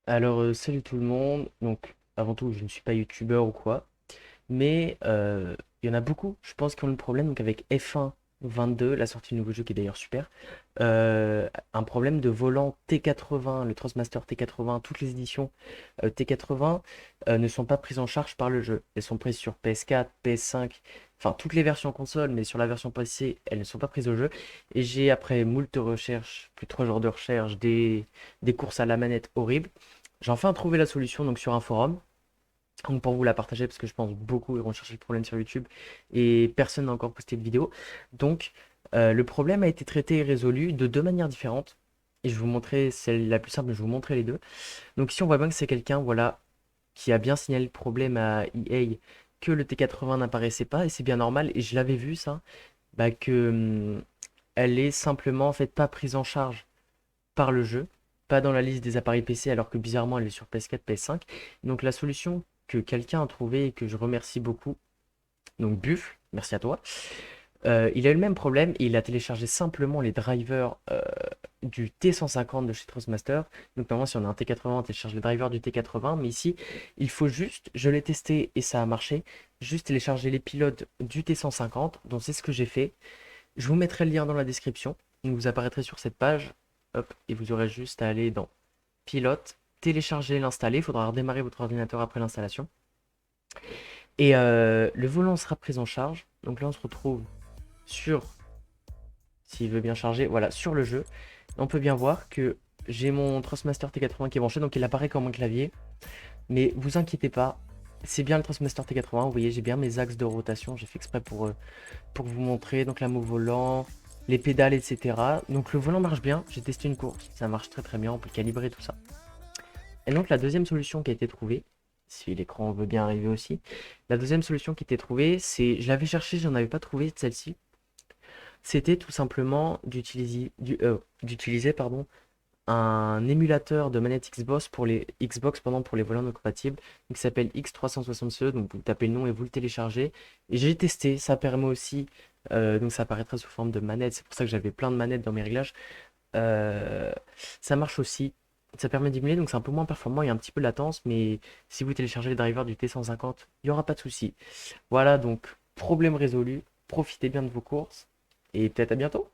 Alors, salut tout le monde. Donc, avant tout, je ne suis pas youtubeur ou quoi, mais il y en a beaucoup, je pense, qui ont le problème. Donc, avec F1 22, la sortie du nouveau jeu qui est d'ailleurs super, un problème de volant T80, le Trustmaster T80, toutes les éditions T80 ne sont pas prises en charge par le jeu. Elles sont prises sur PS4, PS5, enfin toutes les versions console, mais sur la version PC, elles ne sont pas prises au jeu. Et j'ai, après moult recherches, plus de 3 jours de recherche, des courses à la manette horribles. J'ai enfin trouvé la solution donc sur un forum. Donc pour vous la partager parce que je pense beaucoup iront chercher le problème sur YouTube et personne n'a encore posté de vidéo. Donc le problème a été traité et résolu de deux manières différentes. Et je vais vous montrer celle la plus simple, je vais vous montrer les deux. Donc ici on voit bien que c'est quelqu'un voilà, qui a bien signalé le problème à EA que le T80 n'apparaissait pas et c'est bien normal et je l'avais vu ça, bah, que elle est simplement en fait pas prise en charge par le jeu, pas dans la liste des appareils PC, alors que bizarrement elle est sur PS4, PS5. Donc la solution que quelqu'un a trouvée et que je remercie beaucoup, donc Buffle, merci à toi, il a eu le même problème et il a téléchargé simplement les drivers du T150 de chez Trustmaster. Donc normalement si on a un T80, on télécharge les drivers du T80, mais ici il faut juste, je l'ai testé et ça a marché, juste télécharger les pilotes du T150, donc c'est ce que j'ai fait. Je vous mettrai le lien dans la description. Donc vous apparaîtrez sur cette page. Hop, et vous aurez juste à aller dans Pilote, télécharger, l'installer. Il faudra redémarrer votre ordinateur après l'installation. Et le volant sera pris en charge. Donc là, on se retrouve sur, s'il veut bien charger, voilà, sur le jeu. On peut bien voir que j'ai mon Trustmaster T80 qui est branché, donc il apparaît comme un clavier. Mais vous inquiétez pas, c'est bien le Trustmaster T80. Vous voyez, j'ai bien mes axes de rotation. J'ai fait exprès pour vous montrer. Donc la mot volant, les pédales, etc. Donc le volant marche bien. J'ai testé une course. Ça marche très très bien. On peut calibrer tout ça. Et donc la deuxième solution qui a été trouvée, si l'écran veut bien arriver aussi, la deuxième solution qui a été trouvée, c'est, je l'avais cherché, j'en avais pas trouvé de celle-ci, c'était tout simplement d'utiliser pardon, un émulateur de manette Xbox pour les Xbox pour les volants non compatibles, qui s'appelle X360CE, donc vous tapez le nom et vous le téléchargez. Et j'ai testé, ça permet aussi, donc ça apparaîtra sous forme de manette, c'est pour ça que j'avais plein de manettes dans mes réglages. Euh, Ça marche aussi. Ça permet d'émuler, donc c'est un peu moins performant, il y a un petit peu de latence, mais si vous téléchargez les drivers du T150, il n'y aura pas de souci. Voilà, donc problème résolu. Profitez bien de vos courses et peut-être à bientôt.